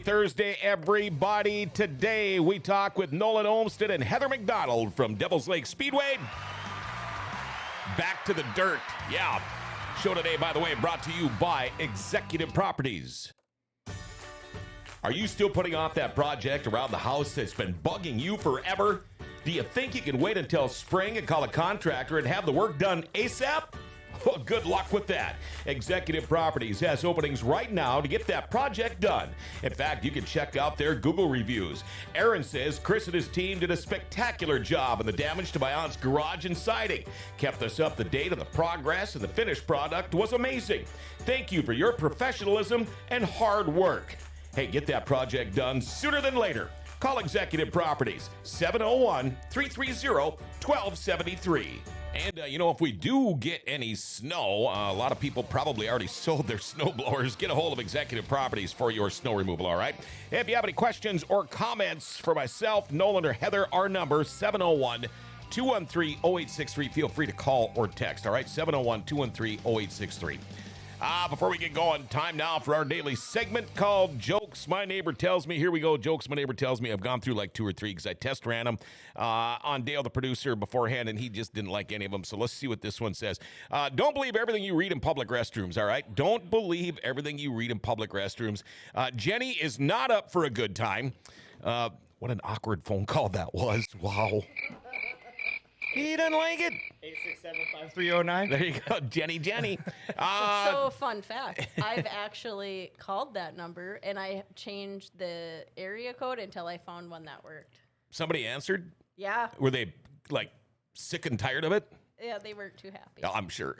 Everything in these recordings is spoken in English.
Thursday, everybody. Today, we talk with Nolan Olmstead and Heather MacDonald from Devil's Lake Speedway. Back to the dirt. Yeah. Show today, by the way, brought to you by Executive Properties. Are you still putting off that project around the house that's been bugging you forever? Do you think you can wait until spring and call a contractor and have the work done ASAP? Well, good luck with that. Executive Properties has openings right now to get that project done. In fact, you can check out their Google reviews. Aaron says Chris and his team did a spectacular job in the damage to my aunt's garage and siding. Kept us up to date on the progress, and the finished product was amazing. Thank you for your professionalism and hard work. Hey, get that project done sooner than later. Call Executive Properties, 701-330-1273. And, if we do get any snow, a lot of people probably already sold their snow blowers. Get a hold of Executive Properties for your snow removal, all right? If you have any questions or comments for myself, Nolan, or Heather, our number, 701-213-0863. Feel free to call or text, all right? 701-213-0863. Before we get going, time now for our daily segment called Jokes My Neighbor Tells Me. Here we go. Jokes My Neighbor Tells Me. I've gone through like 2 or 3 because I test ran them on Dale, the producer, beforehand, and he just didn't like any of them. So let's see what this one says. Don't believe everything you read in public restrooms, all right? Don't believe everything you read in public restrooms. Jenny is not up for a good time. What an awkward phone call that was. Wow. He doesn't like it. 867-5309. There you go, Jenny. So, fun fact, I've actually called that number, and I changed the area code until I found one that worked. Somebody answered? Yeah. Were they, sick and tired of it? Yeah, they weren't too happy. Oh, I'm sure.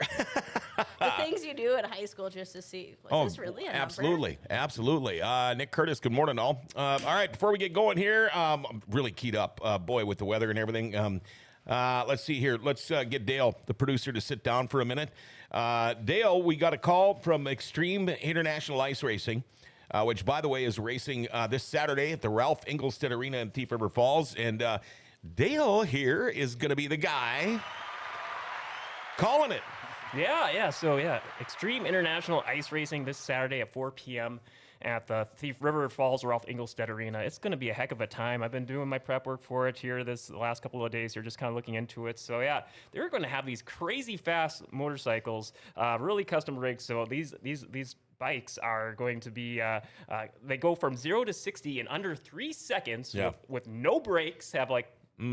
The things you do in high school just to see, is this really a number? Absolutely. Nick Curtis, good morning, all. All right, before we get going here, I'm really keyed up, with the weather and everything. Let's see here. Let's get Dale, the producer, to sit down for a minute. Dale, we got a call from Extreme International Ice Racing, which, by the way, is racing this Saturday at the Ralph Engelstead Arena in Thief River Falls. And Dale here is going to be the guy calling it. Yeah. So, Extreme International Ice Racing this Saturday at 4 p.m. at the Thief River Falls Ralph Engelstead Arena. It's going to be a heck of a time. I've been doing my prep work for it here the last couple of days here, just kind of looking into it. So, they're going to have these crazy fast motorcycles, really custom rigged. So these bikes are going to be, they go from 0 to 60 in under 3 seconds with no brakes, have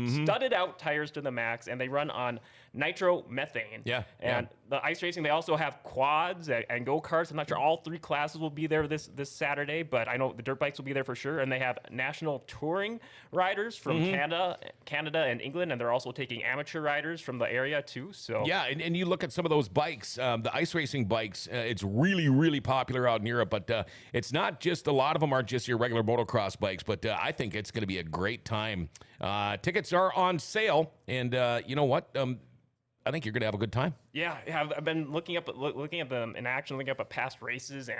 studded out tires to the max, and they run on nitromethane. And the ice racing, they also have quads and go-karts. I'm not sure all 3 classes will be there this Saturday, but I know the dirt bikes will be there for sure. And they have national touring riders from Canada and England, and they're also taking amateur riders from the area too. So and you look at some of those bikes, the ice racing bikes, it's really, really popular out in Europe, but it's not just, a lot of them aren't just your regular motocross bikes, but I think it's going to be a great time. Tickets are on sale, and you know what? I think you're going to have a good time. Yeah, I've been looking at them in action, looking up at past races, and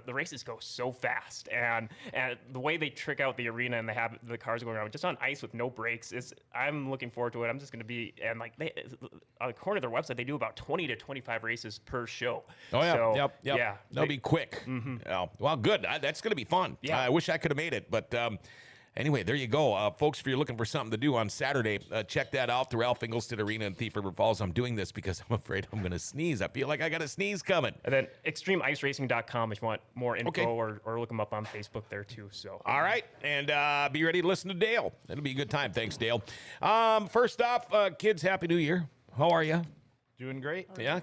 the races go so fast, and the way they trick out the arena and they have the cars going around just on ice with no brakes, I'm looking forward to it. I'm just going to be, and according to their website, they do about 20 to 25 races per show. Oh yeah, so, yep. Yeah, they'll be quick. Oh, well, good. That's going to be fun. Yeah, I wish I could have made it, but. Anyway, there you go. Folks, if you're looking for something to do on Saturday, check that out, the Ralph Engelstead Arena in Thief River Falls. I'm doing this because I'm afraid I'm going to sneeze. I feel like I got a sneeze coming. And then extremeIceRacing.com if you want more info, or look them up on Facebook there too. So all right, and be ready to listen to Dale. It'll be a good time. Thanks, Dale. First off, kids, Happy New Year. How are you? Doing great. Yeah.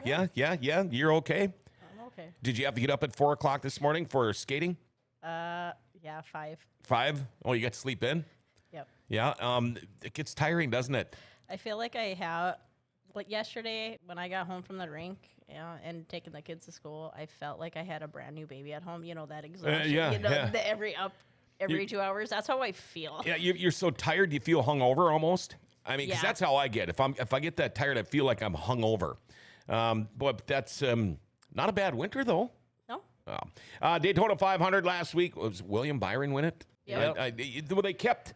You're okay? I'm okay. Did you have to get up at 4 o'clock this morning for skating? Yeah, 5. 5? Oh, you got to sleep in? Yep. Yeah, it gets tiring, doesn't it? I feel like I have, yesterday when I got home from the rink and taking the kids to school, I felt like I had a brand new baby at home. You know, that exhaustion. The every 2 hours. That's how I feel. Yeah, you're so tired, you feel hungover almost. I mean, because that's how I get. If I get that tired, I feel like I'm hungover. But that's not a bad winter, though. No. Daytona 500 last week. Was William Byron win it? Yeah. They kept.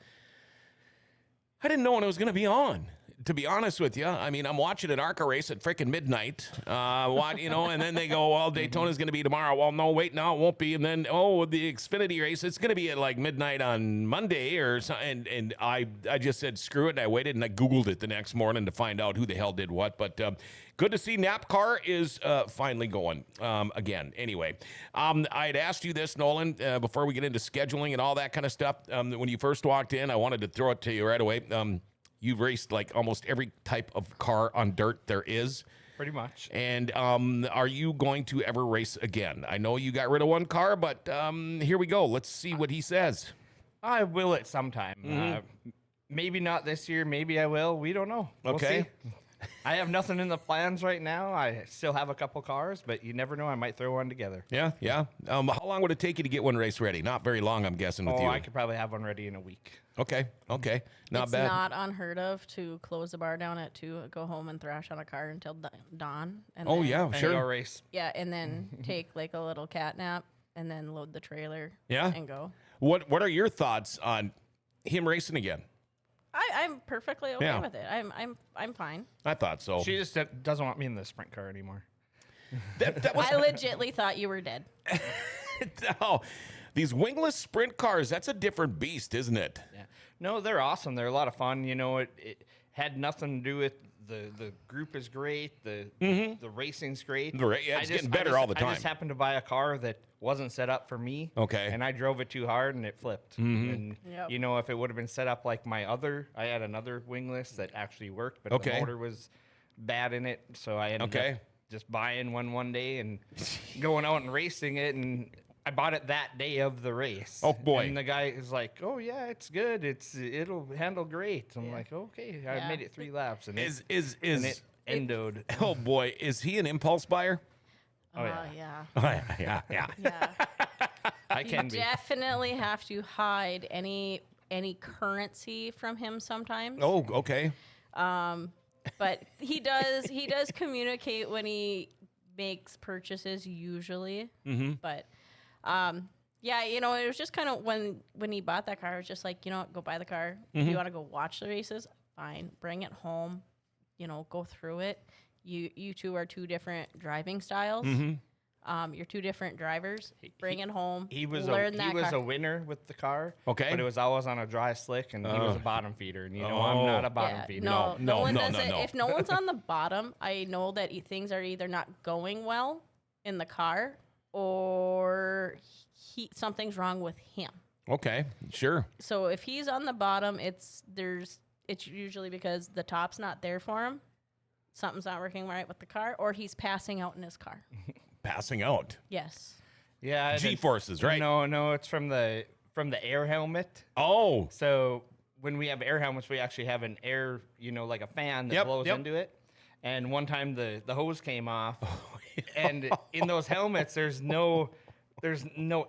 I didn't know when it was going to be on. to be honest with you, I mean, I'm watching an ARCA race at freaking midnight. And then they go, well, Daytona's going to be tomorrow. Well, no, wait, no, it won't be. And then, the Xfinity race, it's going to be at like midnight on Monday or something. And I just said, screw it. And I waited and I Googled it the next morning to find out who the hell did what. But good to see NASCAR is finally going again. Anyway, I had asked you this, Nolan, before we get into scheduling and all that kind of stuff. When you first walked in, I wanted to throw it to you right away. You've raced like almost every type of car on dirt there is. Pretty much. And are you going to ever race again? I know you got rid of one car, but here we go. Let's see what he says. I will at some time. Maybe not this year. Maybe I will. We don't know. We'll Okay. see. I have nothing in the plans right now. I still have a couple cars, but you never know. I might throw one together. Yeah. How long would it take you to get one race ready? Not very long, I'm guessing, with you. I could probably have one ready in a week. Okay. Not It's bad. not unheard of to close the bar down at 2, go home and thrash on a car until dawn. And Oh, then, yeah, And go sure. race. Yeah, and then take like a little cat nap and then load the trailer. Yeah? And go. What are your thoughts on him racing again? I'm perfectly okay Yeah. with it. I'm fine. I thought so. She just doesn't want me in the sprint car anymore. That was I legitly thought you were dead. no. These wingless sprint cars, that's a different beast, isn't it? Yeah. No, they're awesome. They're a lot of fun. You know, it had nothing to do with the group is great. The racing's great. It's getting better all the time. I just happened to buy a car that wasn't set up for me. Okay. And I drove it too hard and it flipped. And Yep. you know, if it would have been set up like I had another wingless that actually worked, but Okay. the motor was bad in it. So I ended Okay. up just buying one day and going out and racing it, and I bought it that day of the race. Oh, boy. And the guy is like, "Oh yeah, it's good. It'll handle great." I'm like, "Okay." I Yeah. made it 3 laps, and Is it endoed. oh boy, is he an impulse buyer? Oh, yeah. Yeah. Yeah. Yeah. I You can be. definitely have to hide any currency from him sometimes. Oh, okay. But he does communicate when he makes purchases usually. Mm-hmm. But yeah, it was just kind of when he bought that car, it was just like, go buy the car. If you want to go watch the races, fine. Bring it home, go through it. You two are 2 different driving styles. You're 2 different drivers. Bring it home. He was learn that car. a winner with the car. Okay. But it was always on a dry slick, and he was a bottom feeder. And I'm not a bottom feeder. No. Nolan doesn't. If no one's on the bottom, I know that things are either not going well in the car or something's wrong with him. Okay, sure. So if he's on the bottom, it's usually because the top's not there for him. Something's not working right with the car, or he's passing out in his car. Passing out. Yes. Yeah. G-forces, right? No, it's from the air helmet. Oh, So when we have air helmets, we actually have an air, like a fan that blows into it. And one time the hose came off, and in those helmets, there's no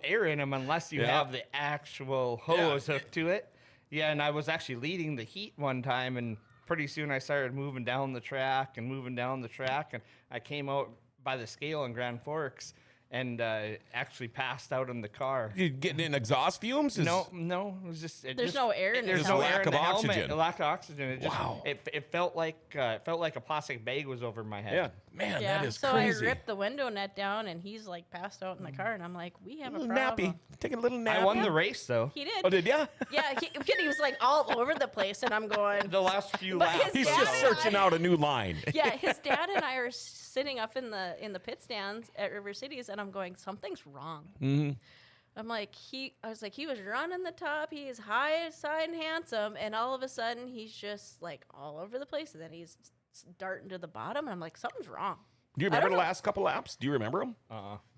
air in them unless you have the actual hose hooked to it. Yeah, and I was actually leading the heat one time, and pretty soon I started moving down the track, and I came out by the scale in Grand Forks and actually passed out in the car. you getting in exhaust fumes? No, it was just There's no air in there's his no helmet. air Lack in of the helmet. oxygen. A lack of oxygen. It just Wow. it felt like a plastic bag was over my head. Yeah, man, Yeah. that is So crazy. I ripped the window net down, and he's like passed out in the car, and I'm like, we have a Little problem. nappy, taking a little nap. I won the race though. He did. Oh, did ya? Yeah, he was like all over the place, and I'm going. The last few But laps. his He's dad just and searching I- out a new line. Yeah, his dad and I are sitting up in the pit stands at River Cities, and I'm going, something's wrong. Mm-hmm. I'm like, I was like, he was running the top, he is high, side, and handsome, and all of a sudden he's just like all over the place, and then he's darting to the bottom, and I'm like, something's wrong. Do you remember the last couple laps? Do you remember them?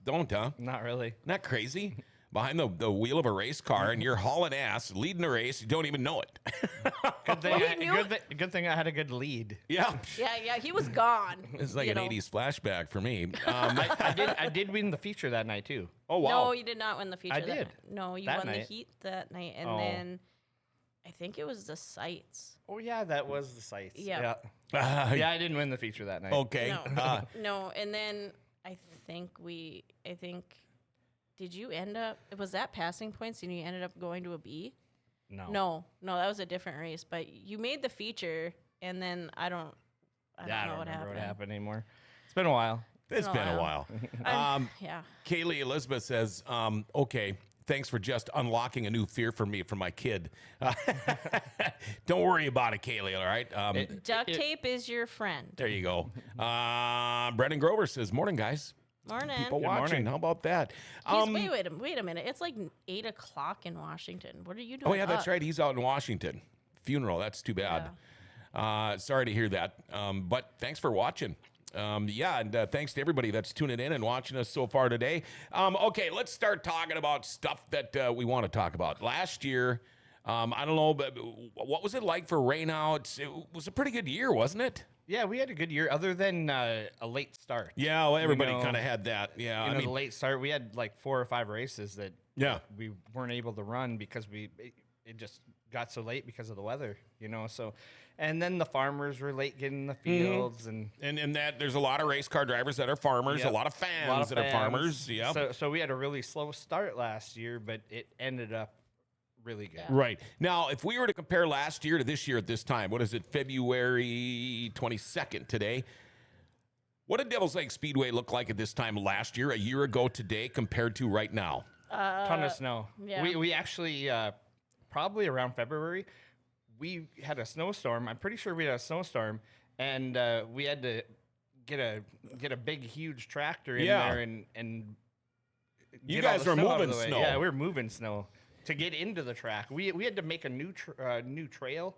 Don't, huh? Not really. Isn't that crazy? Behind the wheel of a race car, and you're hauling ass, leading a race, you don't even know it. Good thing, Well, he I, knew good thing I had a good lead. Yeah. Yeah, he was gone. It's like you an know. 80s flashback for me. I did win the feature that night too. Oh, wow. No, you did not win the feature. I that did. night. No, you That won the night. heat that night, and Oh. then I think it was the sights. Oh yeah, that was the sights. Yeah. Yeah, I didn't win the feature that night. Okay. No, no, and then I think did you end up? Was that passing points, and you ended up going to a B? No. No, that was a different race. But you made the feature, and then I don't know what remember what happened. happened anymore. It's been a while. It's been a while. Yeah. Kaylee Elizabeth says, okay, thanks for just unlocking a new fear for me from my kid. Don't worry about it, Kaylee, all right? Duct tape is your friend. There you go. Brendan Grover says, morning, guys. Morning. People watching. morning. How about that? Wait a minute. It's like 8 o'clock in Washington. What are you doing? Oh, yeah, that's right. He's out in Washington. Funeral. That's too bad. Sorry to hear that. But thanks for watching. And thanks to everybody that's tuning in and watching us so far today. Okay, let's start talking about stuff that we want to talk about. Last year, I don't know, but what was it like for rainouts? It was a pretty good year, wasn't it? Yeah, we had a good year, other than a late start. Yeah, well, everybody kind of had that. Yeah, I mean, the late start, we had like 4 or 5 races that we weren't able to run because it just got so late because of the weather, So, and then the farmers were late getting in the fields, and that there's a lot of race car drivers that are farmers, a lot of fans that are farmers. Yeah. So we had a really slow start last year, but it ended up really good. Right. Now, if we were to compare last year to this year at this time, what is it, February 22nd today? What did Devil's Lake Speedway look like at this time last year, a year ago today, compared to right now? Ton of snow. Yeah. We actually, probably around February, we had a snowstorm. I'm pretty sure we had a snowstorm, and we had to get a big, huge tractor in there and you get all guys the were snow out of moving the way. snow. Yeah, we were moving snow to get into the track. We had to make a new trail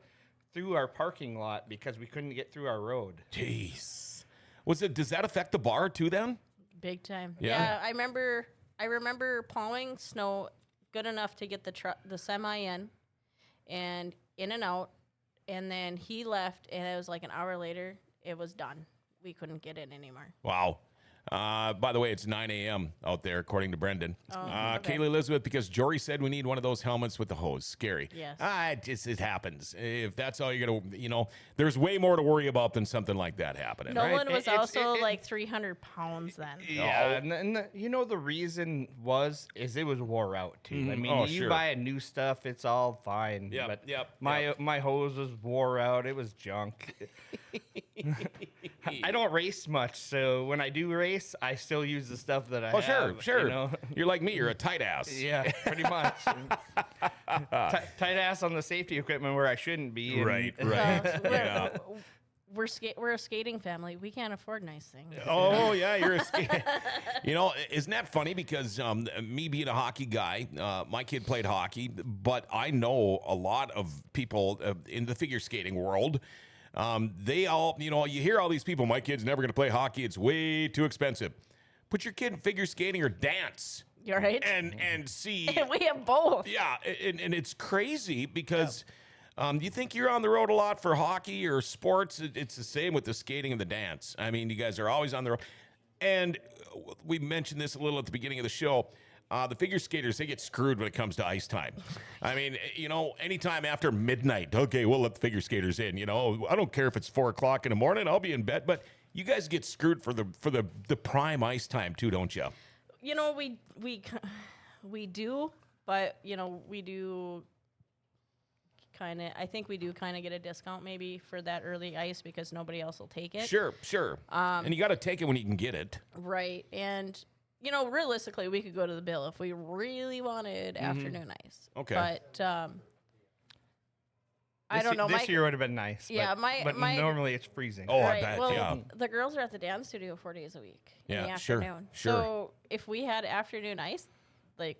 through our parking lot because we couldn't get through our road. Jeez. Does that affect the bar too then? Big time. Yeah. I remember plowing snow good enough to get the semi in and out, and then he left, and it was like an hour later, it was done. We couldn't get it anymore. Wow. By the way, it's 9 a.m. out there, according to Brendan. Okay. Kaylee Elizabeth, because Jory said we need one of those helmets with the hose. Scary. Yes. It happens. If that's all you're going to, there's way more to worry about than something like that happening. Nolan right? was also like 300 pounds then. Yeah, and the reason is it was wore out too. I mean, you buy a new stuff, it's all fine. Yep, but my hose was wore out. It was junk. I don't race much, so when I do race, I still use the stuff that I have. Sure. You're like me. You're a tight ass. Yeah, pretty much. Tight ass on the safety equipment where I shouldn't be. Right. We're a skating family. We can't afford nice things. Oh yeah, you're a skater. Isn't that funny? Because me being a hockey guy, my kid played hockey, but I know a lot of people in the figure skating world. They all, you hear all these people, my kid's never going to play hockey. It's way too expensive. Put your kid in figure skating or dance. You're right. And see. And we have both. Yeah. And it's crazy because you think you're on the road a lot for hockey or sports. It's the same with the skating and the dance. I mean, you guys are always on the road. And we mentioned this a little at the beginning of the show. The figure skaters, they get screwed when it comes to ice time. I mean, anytime after midnight, okay, we'll let the figure skaters in. I don't care if it's 4 o'clock in the morning, I'll be in bed. But you guys get screwed for the prime ice time too, don't you? We do, but we do kind of. I think we do kind of get a discount maybe for that early ice because nobody else will take it. Sure. And you got to take it when you can get it. Right, and. Realistically, we could go to the Bill if we really wanted afternoon ice. Okay. But I don't know. This year would have been nice. Yeah, but normally it's freezing. Oh, right, I bet, well, yeah. The girls are at the dance studio 4 days a week in the sure, afternoon. sure. So if we had afternoon ice, like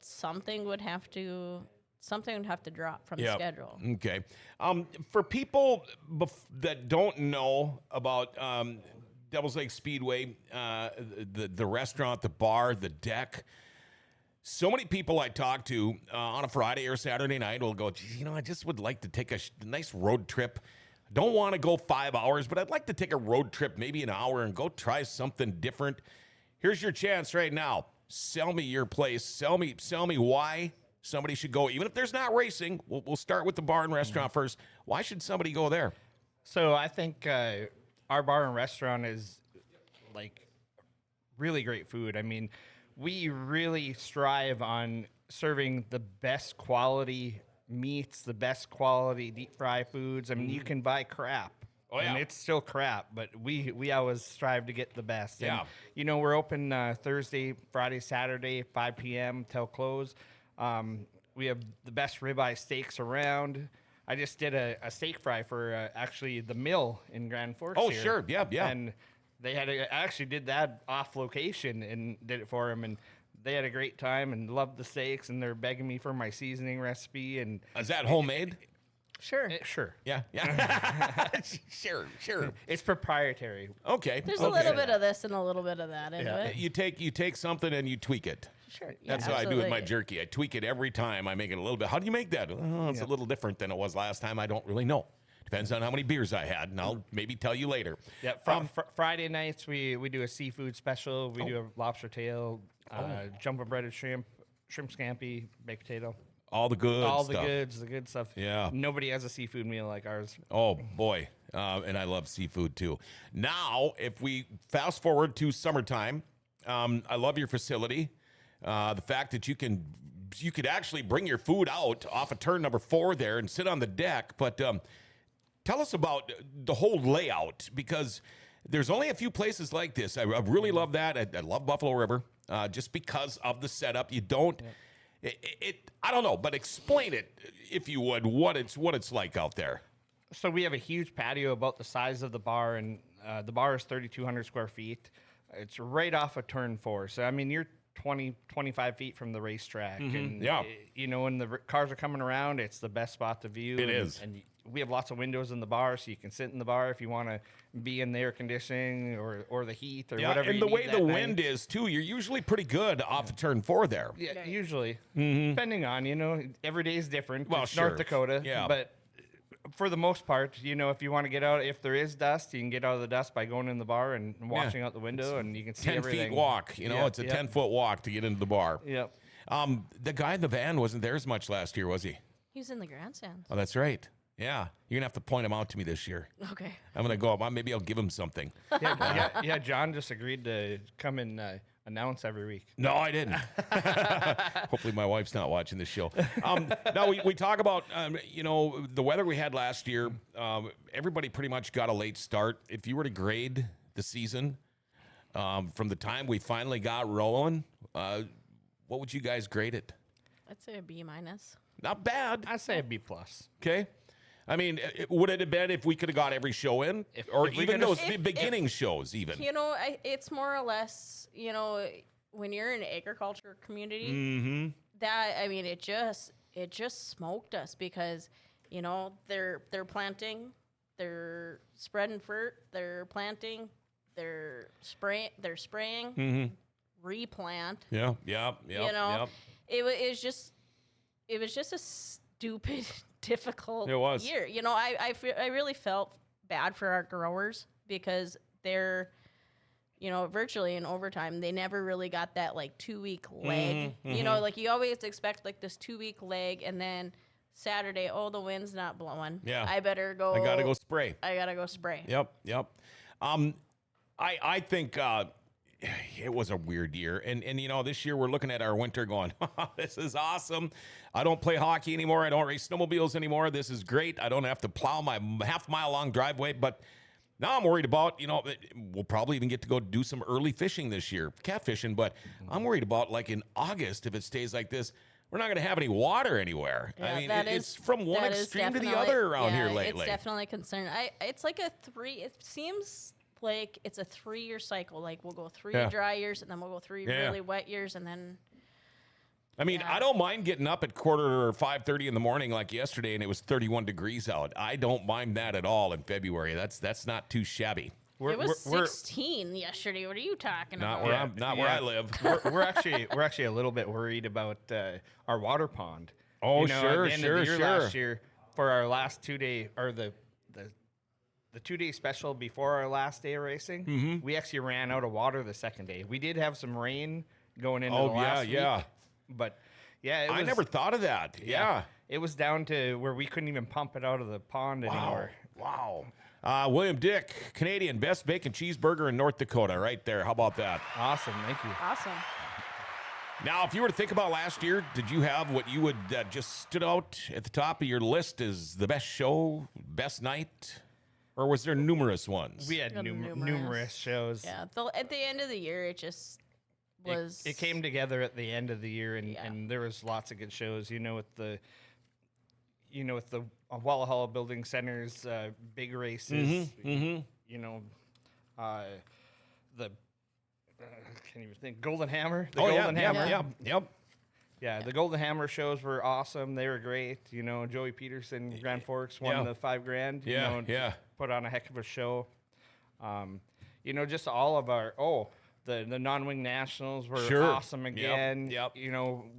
something would have to drop from the schedule. Okay. For people that don't know about Devil's Lake Speedway, the restaurant, the bar, the deck. So many people I talk to on a Friday or Saturday night will go, geez, I just would like to take a nice road trip. Don't want to go 5 hours, but I'd like to take a road trip, maybe an hour, and go try something different. Here's your chance right now. Sell me your place. Sell me why somebody should go. Even if there's not racing, we'll start with the bar and restaurant first. Why should somebody go there? So I think our bar and restaurant is like really great food. I mean, we really strive on serving the best quality meats, the best quality deep fry foods. I mean, you can buy crap. Oh, yeah. And it's still crap, but we always strive to get the best. Yeah. And, you know, we're open Thursday, Friday, Saturday, 5 p.m. till close. We have the best ribeye steaks around. I just did a steak fry for actually the mill in Grand Forks. Oh, here. sure. Yeah, yeah. And they I actually did that off location and did it for them. And they had a great time and loved the steaks. And they're begging me for my seasoning recipe. And Is that homemade? Sure. sure. Yeah. Sure. It's proprietary. Okay. There's a little bit of this and a little bit of that into it. You take something and you tweak it. Sure. Yeah, That's what I do with my absolutely. jerky. I tweak it every time. I make it a little bit. How do you make that? Oh, it's a little different than it was last time. I don't really know. Depends on how many beers I had, and I'll maybe tell you later. Yeah. Friday nights we do a seafood special. We do a lobster tail, jumbo breaded shrimp scampi, baked potato. All the good All stuff. the good stuff. Yeah. Nobody has a seafood meal like ours. Oh, boy. And I love seafood, too. Now, if we fast forward to summertime, I love your facility. The fact that you could actually bring your food out off of turn number 4 there and sit on the deck. But tell us about the whole layout, because there's only a few places like this. I really love that. I love Buffalo River just because of the setup. You don't... I don't know, but explain it, if you would, what it's like out there. So we have a huge patio about the size of the bar, and the bar is 3,200 square feet. It's right off of turn 4. So, I mean, you're 25 feet from the racetrack. And, Yeah. you know, when the cars are coming around, it's the best spot to view. It is. And we have lots of windows in the bar, so you can sit in the bar if you want to be in the air conditioning or the heat or whatever. And you the need way that the night. wind is, too, you're usually pretty good off of turn 4 there. Yeah, usually. Depending on, you know, every day is different. Well, It's sure. North Dakota. Yeah. But for the most part, you know, if you want to get out, if there is dust, you can get out of the dust by going in the bar and watching out the window, and you can see 10 everything. feet walk, it's a 10-foot walk to get into the bar. Yep. The guy in the van wasn't there as much last year, was he? He was in the grandstand. Oh, that's right. Yeah. You're going to have to point him out to me this year. Okay. I'm going to go up. Maybe I'll give him something. Yeah, John just agreed to come and announce every week. No, I didn't. Hopefully my wife's not watching this show. Now, we talk about, the weather we had last year. Everybody pretty much got a late start. If you were to grade the season from the time we finally got rolling, what would you guys grade it? I'd say a B minus. Not bad. I'd say a B plus. Okay. I mean, would it have been if we could have got every show in? Or if we even could've- those beginning shows even? You know, it's more or less, when you're in an agriculture community, that, I mean, it just smoked us because, they're planting, they're spreading fruit, they're planting, they're spraying, replant. Yeah. It was just a stupid, difficult It was. year. I really felt bad for our growers because they're, virtually in overtime. They never really got that 2-week leg. Like you always expect this 2-week leg, and then Saturday, oh, the wind's not blowing. Yeah. I better go. I got to go spray. I gotta go spray. Yep. I think it was a weird year. And this year we're looking at our winter going, this is awesome. I don't play hockey anymore. I don't race snowmobiles anymore. This is great. I don't have to plow my half-mile long driveway. But now I'm worried about, we'll probably even get to go do some early fishing this year, catfishing. But I'm worried about in August, if it stays like this, we're not going to have any water anywhere. Yeah, I mean, that it's is- from one that is extreme to the definitely- other around here yeah, lately. It's definitely a concern. It's like a 3. It seems like it's a 3-year cycle. Like we'll go 3 Yeah. dry years, and then we'll go 3 Yeah. really wet years, and then I mean, Yeah. I don't mind getting up at 5:30 in the morning like yesterday, and it was 31 degrees out. I don't mind that at all in February. That's not too shabby. it was 16 yesterday. What are you talking Not about? where I live. we're actually a little bit worried about our water pond. Oh, At the end of the year sure. Last year, for our last 2-day, or the 2-day special before our last day of racing, we actually ran out of water the second day. We did have some rain going into the last week, but yeah, I never thought of that. Yeah. it was down to where we couldn't even pump it out of the pond anymore. Wow. William Dick, Canadian best bacon cheeseburger in North Dakota, right there. How about that? Awesome, thank you. Awesome. Now, if you were to think about last year, did you have what you would just stood out at the top of your list as the best show, best night? Or was there numerous ones? We had numerous shows. Yeah, at the end of the year, it just was. It came together at the end of the year, and there was lots of good shows. With the Walla Hall Building Center's big races. The I can't even think. Golden Hammer. Golden Hammer. Yeah, the Golden Hammer shows were awesome. They were great. Joey Peterson, Grand Forks won the $5,000. Put on a heck of a show. Just all of our the non-wing nationals were awesome again. Yep.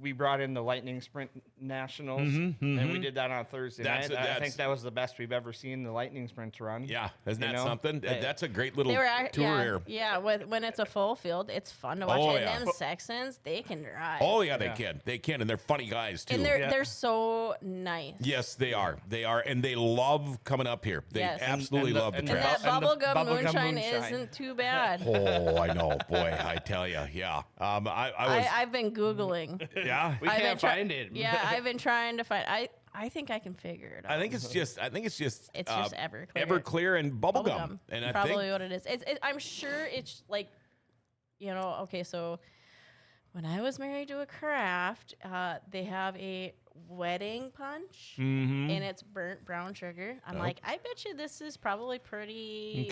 We brought in the Lightning Sprint Nationals, and we did that on Thursday night. I think that was the best we've ever seen the Lightning Sprints run. Yeah, isn't that something? That's a great little tour here. Yeah, when it's a full field, it's fun to watch. And them Sextons, they can drive. Oh yeah, they can. They can, and they're funny guys too. And they're so nice. Yes, they are. They are, and they love coming up here. They absolutely love the track. And that bubblegum moonshine isn't too bad. Oh, I know, boy. I tell you, yeah. I've been Googling. Yeah, we can't find it. Yeah, I've been trying to find. I think I can figure it out. I think it's just Everclear. Everclear and bubblegum. And probably what it is. I'm sure it's like, okay, so when I was married to a craft, they have a wedding punch, and it's burnt brown sugar. I'm like, I bet you this is probably pretty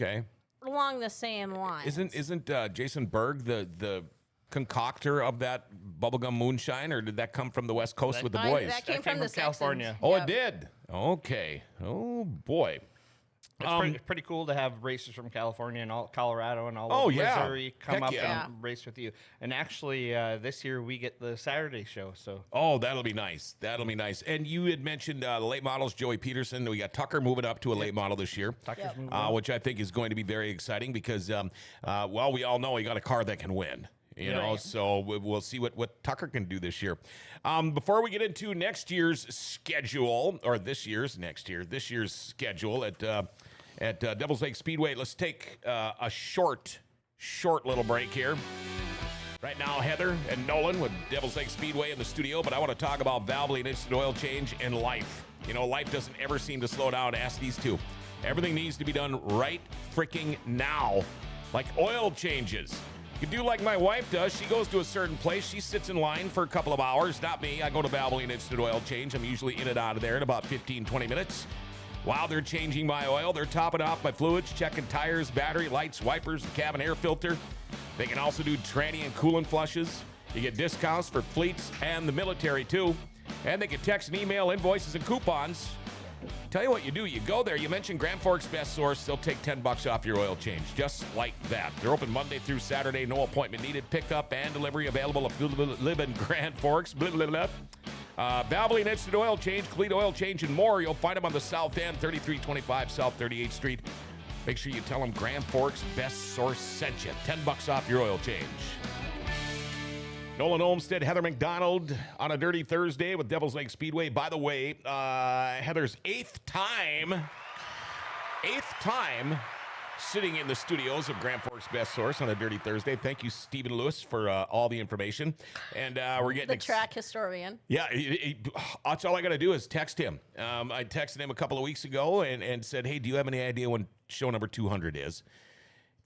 along the same lines. Isn't Jason Berg the concoctor of that bubblegum moonshine, or did that come from the West Coast with the boys? That came from California. Oh, it did? Okay. Oh, boy. It's pretty cool to have racers from California and all Colorado and all of Missouri come up and race with you. And actually, this year we get the Saturday show. So that'll be nice. That'll be nice. And you had mentioned the late models, Joey Peterson. We got Tucker moving up to a late model this year, which I think is going to be very exciting because, we all know he got a car that can win. So we'll see what Tucker can do this year. Before we get into next year's schedule, or this year's schedule at Devil's Lake Speedway, let's take a short little break here. Right now, Heather and Nolan with Devil's Lake Speedway in the studio, but I want to talk about Valvoline Instant Oil Change and life. Life doesn't ever seem to slow down. Ask these two. Everything needs to be done right freaking now, like oil changes. You do like my wife does. She goes to a certain place. She sits in line for a couple of hours. Not me. I go to Valvoline Instant Oil Change. I'm usually in and out of there in about 15, 20 minutes. While they're changing my oil, they're topping off my fluids, checking tires, battery, lights, wipers, the cabin air filter. They can also do tranny and coolant flushes. You get discounts for fleets and the military, too. And they can text and email invoices and coupons. Tell you what you do. You go there. You mention Grand Forks Best Source. They'll take $10 off your oil change, just like that. They're open Monday through Saturday. No appointment needed. Pickup and delivery available if you live in Grand Forks. Valvoline Instant Oil Change, Complete Oil Change, and more. You'll find them on the south end, 3325 South 38th Street. Make sure you tell them Grand Forks Best Source sent you. $10 off your oil change. Nolan Olmstead, Heather MacDonald on a Dirty Thursday with Devil's Lake Speedway. By the way, Heather's eighth time sitting in the studios of Grand Forks Best Source on a Dirty Thursday. Thank you, Stephen Lewis, for all the information. And we're getting the track historian. Yeah, that's all I got to do is text him. I texted him a couple of weeks ago and said, hey, do you have any idea when show number 200 is?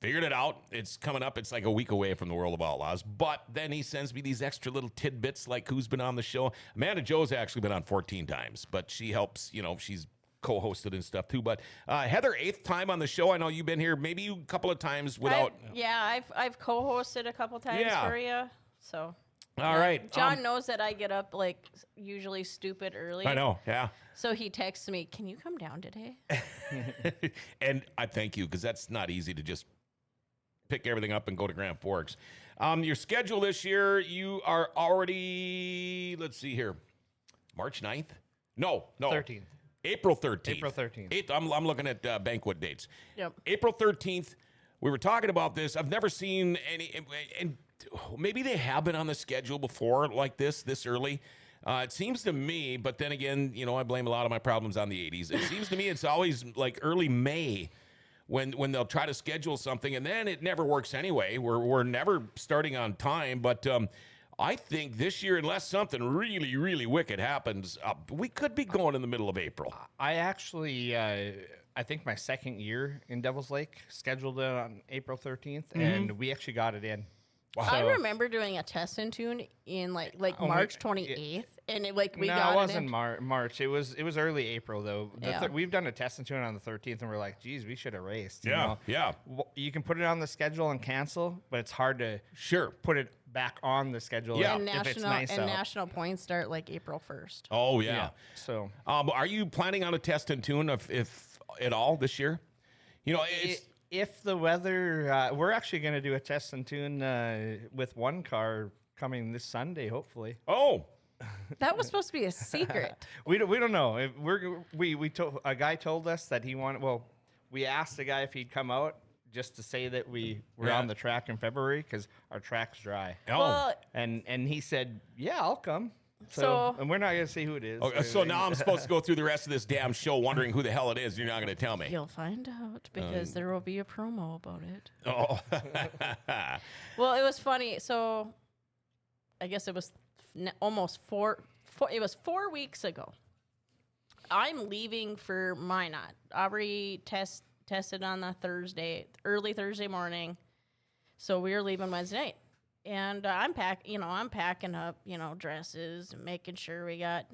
Figured it out. It's coming up. It's like a week away from the World of Outlaws. But then he sends me these extra little tidbits like who's been on the show. Amanda Joe's actually been on 14 times, but she helps, she's co-hosted and stuff too. But Heather, 8th time on the show. I know you've been here maybe a couple of times without. I've co-hosted a couple times for you. So. All right. John knows that I get up like usually stupid early. I know. Yeah. So he texts me, "Can you come down today?" And I thank you because that's not easy to just pick everything up and go to Grand Forks. Your schedule this year, you are already, let's see here, March 9th? No. 13th. April 13th. April 13th. I'm looking at banquet dates. Yep. April 13th, we were talking about this. I've never seen any, and maybe they have been on the schedule before like this early. It seems to me, but then again, I blame a lot of my problems on the 80s. It seems to me it's always like early May when they'll try to schedule something, and then it never works anyway. We're never starting on time, but I think this year, unless something really, really wicked happens, we could be going in the middle of April. I actually, I think my second year in Devil's Lake scheduled it on April 13th, and we actually got it in. Wow. I remember doing a test and tune in March 28th, and we got it in. it wasn't March. It was early April though. Yeah. We've done a test and tune on the 13th, and we're like, geez, we should have raced. Yeah. You can put it on the schedule and cancel, but it's hard to put it back on the schedule. Yeah. And if it's nice out. national points start April 1st. Oh, yeah. So, are you planning on a test and tune if at all this year? if the weather, we're actually going to do a test and tune with one car coming this Sunday, hopefully. Oh, That was supposed to be a secret. We don't know. A guy told us that he wanted. Well, we asked the guy if he'd come out just to say that we were on the track in February because our track's dry. oh. Well, And he said, "Yeah, I'll come." So- and we're not gonna say who it is. Okay, so now I'm supposed to go through the rest of this damn show wondering who the hell it is. You're not going to tell me. you'll find out because there will be a promo about it. Oh, Well, it was funny. So, I guess it was almost it was 4 weeks ago. I'm leaving for Minot. Aubrey tested on the early Thursday morning. So we were leaving Wednesday night. And I'm packing up, dresses, making sure we got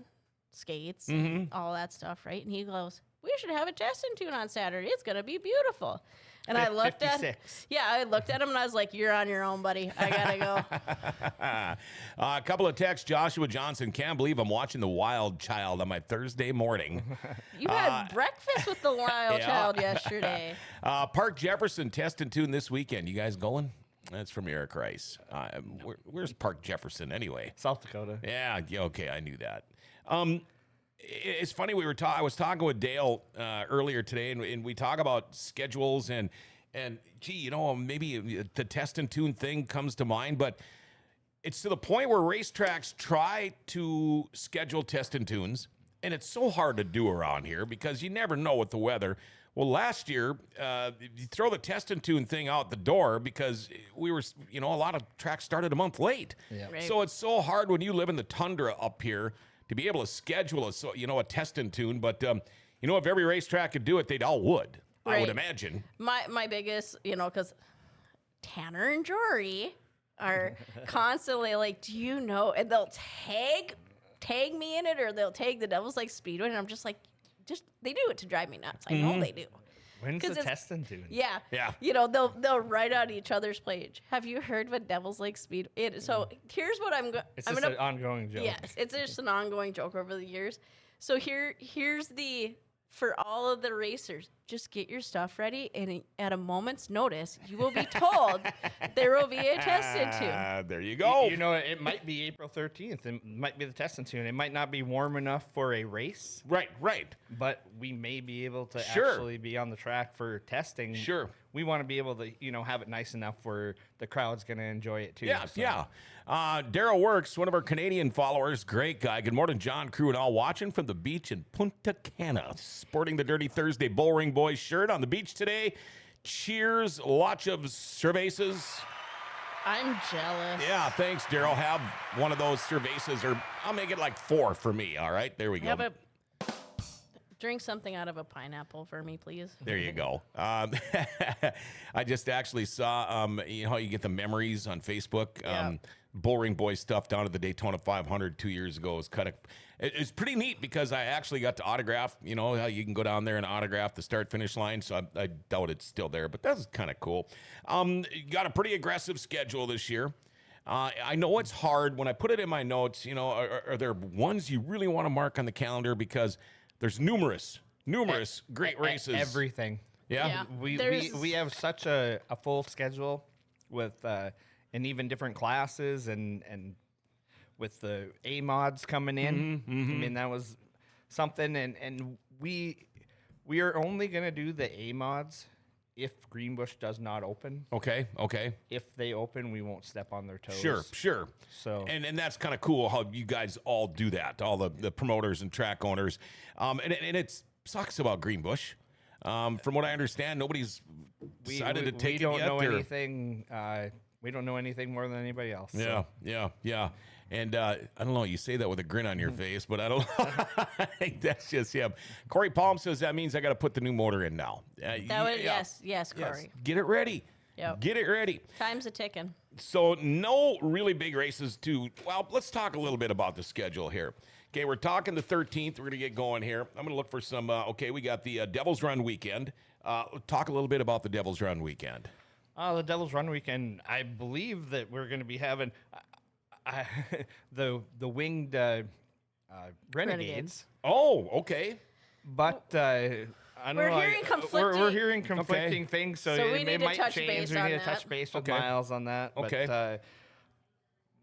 skates, all that stuff, right? And he goes, "We should have a test and tune on Saturday. It's gonna be beautiful." And I looked at him and I was like, "You're on your own, buddy. I gotta go." A couple of texts. Joshua Johnson, can't believe I'm watching The Wild Child on my Thursday morning. You had breakfast with the Wild Child yesterday. Park Jefferson test and tune this weekend. You guys going? That's from Eric Rice. Where's Park Jefferson anyway? South Dakota. Yeah, okay, I knew that. It's funny, I was talking with Dale earlier today, and we talk about schedules and gee, maybe the test and tune thing comes to mind, but it's to the point where racetracks try to schedule test and tunes, and it's so hard to do around here because you never know with the weather. Well, last year, you throw the test and tune thing out the door because we were, a lot of tracks started a month late. Yeah. Right. So it's so hard when you live in the tundra up here to be able to schedule a test and tune. But, if every racetrack could do it, they'd all would, I would Right. imagine. My biggest, because Tanner and Jory are constantly like, "Do you know?" And they'll tag me in it, or they'll tag the Devil's Lake Speedway, and I'm just like, they do it to drive me nuts. I know they do. When's 'Cause the it's- test and tune? Yeah. Yeah. They'll write on each other's page. Have you heard what Devil's Lake Speedway? So here's what I'm going. It's just an ongoing joke. Yes, it's just an ongoing joke over the years. So here's for all of the racers, just get your stuff ready, and at a moment's notice, you will be told there will be a test and tune. There you go. It might be April 13th. It might be the test and tune. It might not be warm enough for a race, Right. but we may be able to Sure. actually be on the track for testing. Sure. We want to be able to, have it nice enough where the crowd's going to enjoy it too. Yeah, so. yeah. Daryl Works, one of our Canadian followers, great guy. Good morning, John, crew, and all watching from the beach in Punta Cana. Sporting the Dirty Thursday Bullring Boys shirt on the beach today. Cheers, lots of cervezas. I'm jealous. Yeah, thanks, Daryl. Have one of those cervezas, or I'll make it like 4 for me, all right? There we go. Drink something out of a pineapple for me, please. There you go. I just actually saw, you get the memories on Facebook. Yeah. Bullring Boys stuff down at the Daytona 500 2 years ago was it's pretty neat because I actually got to autograph, how you can go down there and autograph the start-finish line. So I doubt it's still there, but that's kind of cool. Got a pretty aggressive schedule this year. I know it's hard. When I put it in my notes, are there ones you really want to mark on the calendar? Because there's numerous great races. Everything. Yeah. We have such a full schedule with and even different classes and with the A mods coming in. I mean, that was something, and we are only gonna do the A mods if Greenbush does not open. Okay. If they open, we won't step on their toes. Sure. So and that's kind of cool how you guys all do that, all the promoters and track owners. And it sucks about Greenbush. From what I understand, nobody's decided to take it yet. We don't know or- anything we don't know anything more than anybody else. Yeah, So. yeah. And I don't know, you say that with a grin on your face, but I don't know. I think that's just him. Corey Palm says that means I got to put the new motor in now. Yes, Corey. Get it ready. Yep. Get it ready. Time's a ticking. So no really big races well, let's talk a little bit about the schedule here. Okay, we're talking the 13th. We're going to get going here. I'm going to look for some, we got the Devil's Run weekend. Talk a little bit about the Devil's Run weekend. The Devil's Run weekend, I believe that we're going to be having the winged Renegades. Oh, okay. But I don't know. We're hearing conflicting things, so we need to might touch change. base We on need to that. touch base with Okay. Miles on that. Okay.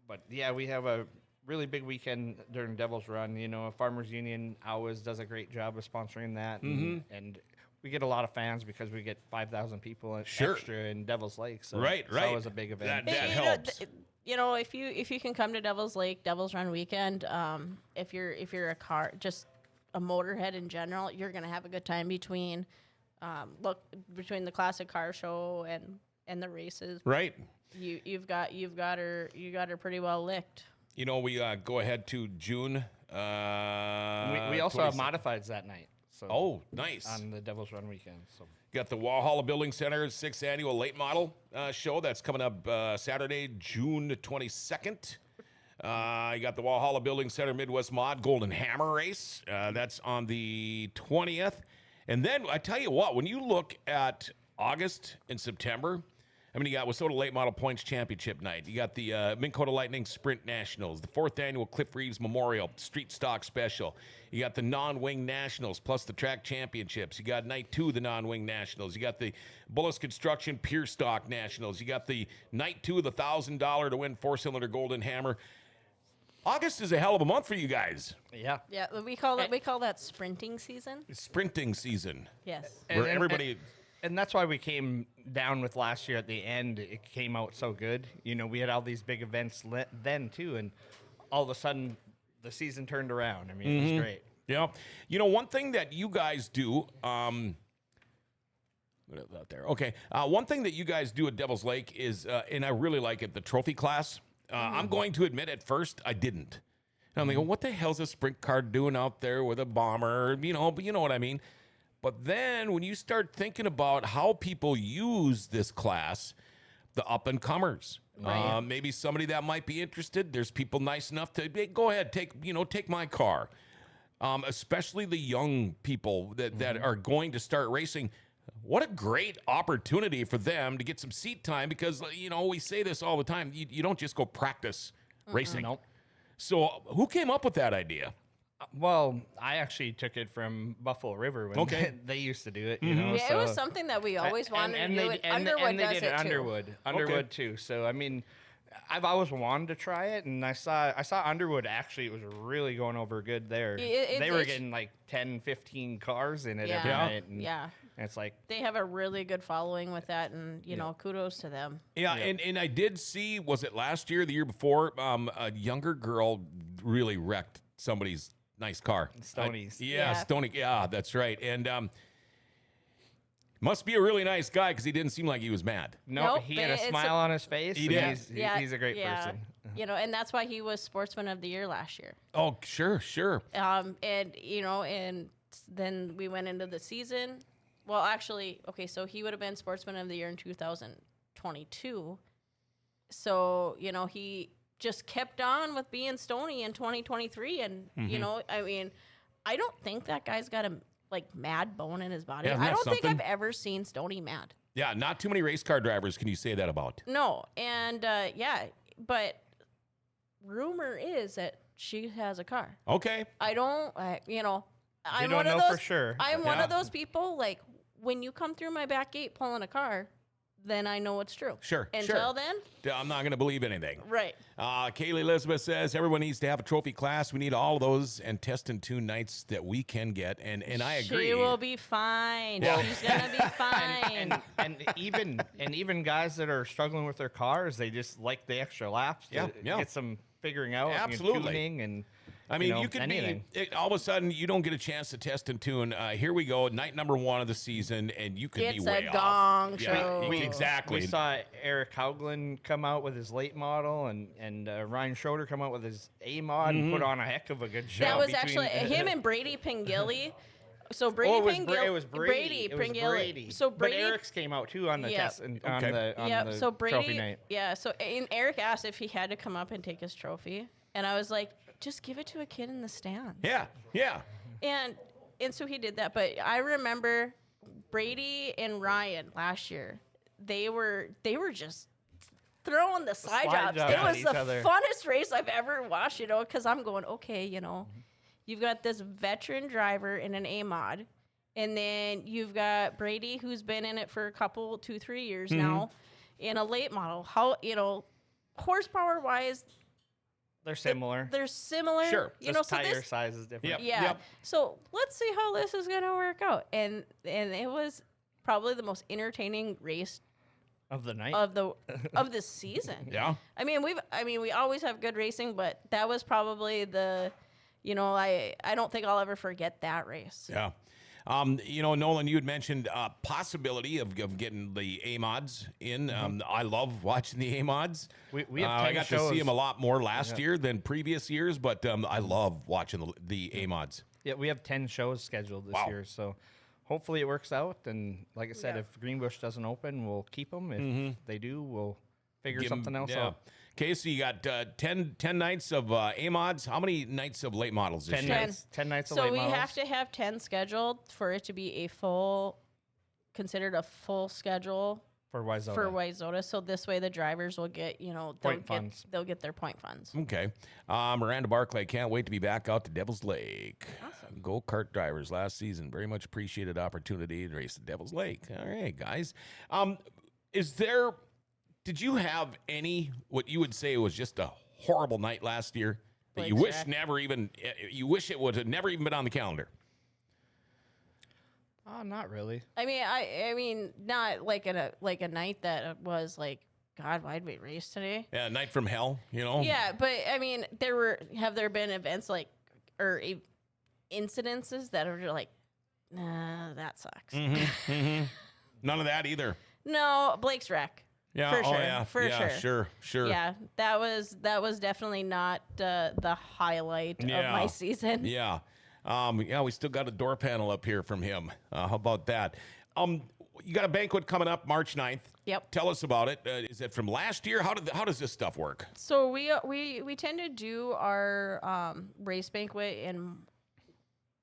But yeah, we have a really big weekend during Devil's Run. You know, Farmers Union always does a great job of sponsoring that, and we get a lot of fans because we get 5,000 people extra in Devil's Lake. So Right. It's always a big event. That helps. If you can come to Devil's Lake, Devil's Run weekend, if you're a motorhead in general, you're gonna have a good time between the classic car show and the races. Right. You got her pretty well licked. You know, we go ahead to June. We also have modifieds that night. So Oh, nice. on the Devil's Run weekend. So Got the Walhalla Building Center's 6th annual late model show. That's coming up Saturday, June 22nd. You got the Walhalla Building Center Midwest Mod Golden Hammer Race. That's on the 20th. And then I tell you what, when you look at August and September, I mean, you got Wissota Late Model Points Championship Night. You got the Minn Kota Lightning Sprint Nationals, the 4th annual Cliff Reeves Memorial Street Stock Special. You got the Non-Wing Nationals plus the Track Championships. You got Night 2 of the Non-Wing Nationals. You got the Bullis Construction Pure Stock Nationals. You got the Night 2 of the $1,000 to win 4-cylinder Golden Hammer. August is a hell of a month for you guys. yeah. Yeah, we call that sprinting season. Sprinting season. Yes. Where everybody... And that's why we came down with last year at the end. It came out so good. You know, we had all these big events then too, and all of a sudden the season turned around. I mean, it was great. Yeah. You know, one thing that you guys do, what is that there? Okay. One thing that you guys do at Devil's Lake is, and I really like it, the trophy class. I'm going to admit at first I didn't. And I'm like, what the hell's a sprint car doing out there with a bomber? You know, but you know what I mean? But then when you start thinking about how people use this class, the up-and-comers, maybe somebody that might be interested, there's people nice enough to, hey, go ahead, take my car. Especially the young people that are going to start racing. What a great opportunity for them to get some seat time because, you know, we say this all the time. You don't just go practice racing. Nope. So who came up with that idea? Well, I actually took it from Buffalo River when they used to do it. You know, Yeah, so. it was something that we always wanted to do. Underwood does did it too. Underwood too. So I mean, I've always wanted to try it, and I saw Underwood actually. It was really going over good there. They were getting like 10, 15 cars in it every night. And it's like they have a really good following with that, and you know, kudos to them. Yeah, and I did see, was it last year, the year before, a younger girl really wrecked somebody's nice car. Stoney's. Stoney. Yeah, that's right. And must be a really nice guy because he didn't seem like he was mad. Nope, he had a smile on his face. He did. He's a great person. You know, and that's why he was Sportsman of the Year last year. Oh, sure. And you know, and then we went into the season. Well, actually, okay, so he would have been Sportsman of the Year in 2022. So, you know, he just kept on with being Stoney in 2023. And, you know, I mean, I don't think that guy's got a, mad bone in his body. Yeah, I don't think I've ever seen Stoney mad. Yeah, not too many race car drivers can you say that about. No, and, but rumor is that she has a car. Okay. I don't, you know, I'm don't one of know those. for sure. I'm one of those people. Like when you come through my back gate pulling a car, then I know it's true. Sure. Until then, I'm not going to believe anything. right? Kaylee Elizabeth says everyone needs to have a trophy class. We need all of those and test and tune nights that we can get, and I agree. She will be fine. Yeah. She's gonna be fine. and even guys that are struggling with their cars, they just like the extra laps to get some figuring out, Absolutely. and tuning, and I mean, you could anything. all of a sudden you don't get a chance to test and tune. Here we go, night number 1 of the season, and you could be way a off. gong show. Exactly. We saw Eric Haugland come out with his late model, and Ryan Schroeder come out with his A mod and put on a heck of a good show. That was actually him and Brady Pingilli. So Brady it was Brady. Pingilli. So Brady, but Eric's came out too on the test and on the so Brady, trophy night. Yeah. So and Eric asked if he had to come up and take his trophy, and I was like, just give it to a kid in the stands. Yeah. And so he did that. But I remember Brady and Ryan last year. They were just throwing the slide jobs. It was the funnest race I've ever watched. Because I'm going, okay, you've got this veteran driver in an A mod, and then you've got Brady, who's been in it for a couple, 2-3 years now, in a late model. How horsepower wise, they're similar. They're similar. Sure. Just tire size is different. Yeah. So let's see how this is gonna work out. And it was probably the most entertaining race of the night of the season. Yeah. I mean, we always have good racing, but that was probably the. I don't think I'll ever forget that race. Yeah. Nolan, you had mentioned possibility of getting the A-mods in. I love watching the A-mods. We have 10 I got shows. to see them a lot more last year than previous years, but I love watching the A-mods. Yeah, we have 10 shows scheduled this year, so hopefully it works out. And like I said, if Greenbush doesn't open, we'll keep them. If they do, we'll figure something else out. Okay, so you got 10 nights of A-mods. How many nights of late models this 10 year? nights. 10 nights of So late we models. have to have 10 scheduled for it to be considered a full schedule for Wayzata. So this way the drivers will get, they'll get their point funds. Okay. Miranda Barclay, can't wait to be back out to Devil's Lake. Awesome. Go-kart drivers last season. Very much appreciated opportunity to race at Devil's Lake. All right, guys. Did you have what you would say was just a horrible night last year that you wish it would have never even been on the calendar? Not really. I mean, not like a night that was like, God, why'd we race today? Yeah, a night from hell, Yeah, but I mean, have there been events incidences that are like, nah, that sucks. None of that either. No, Blake's wreck. Yeah. For sure. Yeah. For Sure. Yeah, that was definitely not the highlight of my season. Yeah. We still got a door panel up here from him. How about that? You got a banquet coming up March 9th. Yep. Tell us about it. Is it from last year? How does this stuff work? So we tend to do our race banquet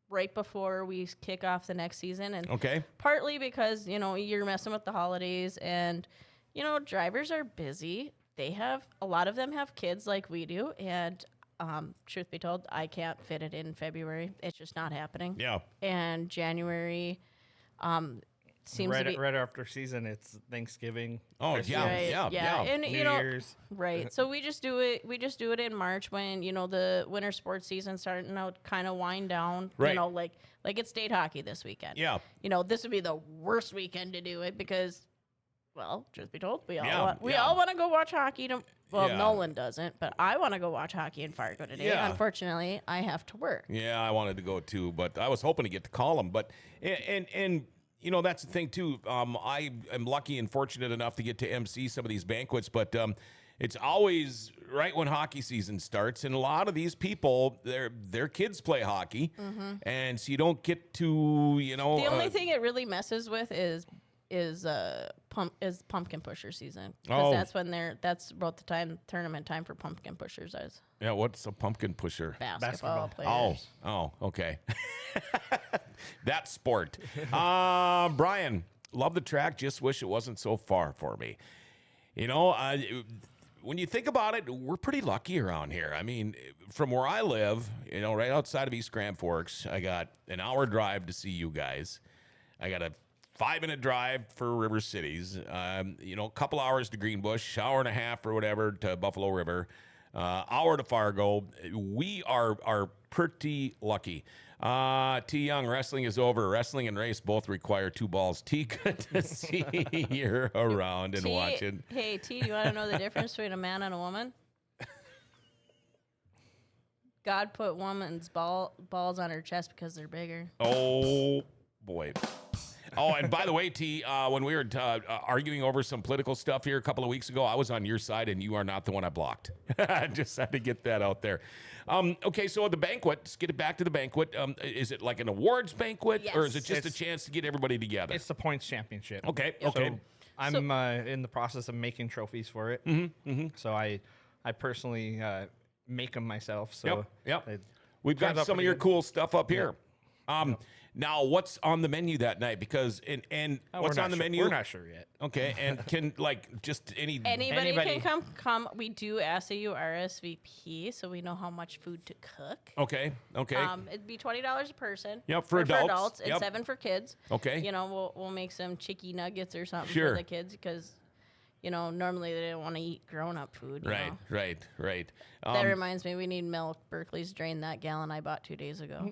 right before we kick off the next season, and partly because you're messing with the holidays, and drivers are busy. A lot of them have kids like we do, and truth be told, I can't fit it in February. It's just not happening. Yeah. And January seems to be right after season. It's Thanksgiving. Oh, Christmas, yeah. And New Year's. Right. So we just do it. We just do it in March when the winter sports season starting to kind of wind down. Right. Like it's state hockey this weekend. Yeah. This would be the worst weekend to do it because, well, truth be told, we all want to go watch hockey. Nolan doesn't, but I want to go watch hockey in Fargo today. Yeah. Unfortunately, I have to work. Yeah, I wanted to go too, but I was hoping to get to call him. But and that's the thing too. I am lucky and fortunate enough to get to MC some of these banquets, but it's always right when hockey season starts, and a lot of these people, their kids play hockey, and so you don't get to The only thing it really messes with is pumpkin pusher season, because that's about the tournament time for pumpkin pushers is. Yeah, what's a pumpkin pusher? Basketball players. Oh, okay. That sport. Brian, love the track. Just wish it wasn't so far for me. When you think about it, we're pretty lucky around here. I mean, from where I live, right outside of East Grand Forks, I got an hour drive to see you guys. I got a 5-minute drive for River Cities, a couple hours to Greenbush, hour and a half or whatever to Buffalo River, hour to Fargo. We are pretty lucky. T. Young, wrestling is over. Wrestling and race both require 2 balls. T, good to see you're around and watching. Hey, T, do you want to know the difference between a man and a woman? God put woman's balls on her chest because they're bigger. Oh, boy. Oh, and by the way, T, when we were arguing over some political stuff here a couple of weeks ago, I was on your side, and you are not the one I blocked. I just had to get that out there. Okay, so at the banquet, let's get it back to the banquet. Is it like an awards banquet, or is it just a chance to get everybody together? It's the points championship. Okay, So okay. I'm in the process of making trophies for it. So I personally make them myself. So Yep. We've got some of your cool stuff up here. Now, what's on the menu that night? Because and what's on the menu? We're not sure yet. Okay, and can just Anybody can come. We do ask that you RSVP, so we know how much food to cook. Okay. It'd be $20 a person. Yep, for adults. And $7 for kids. Okay. You know, we'll make some chicky nuggets or something Sure. for the kids because, you know, normally they don't want to eat grown-up food. you know? Right. That reminds me, we need milk. Berkeley's drained that gallon I bought 2 days ago.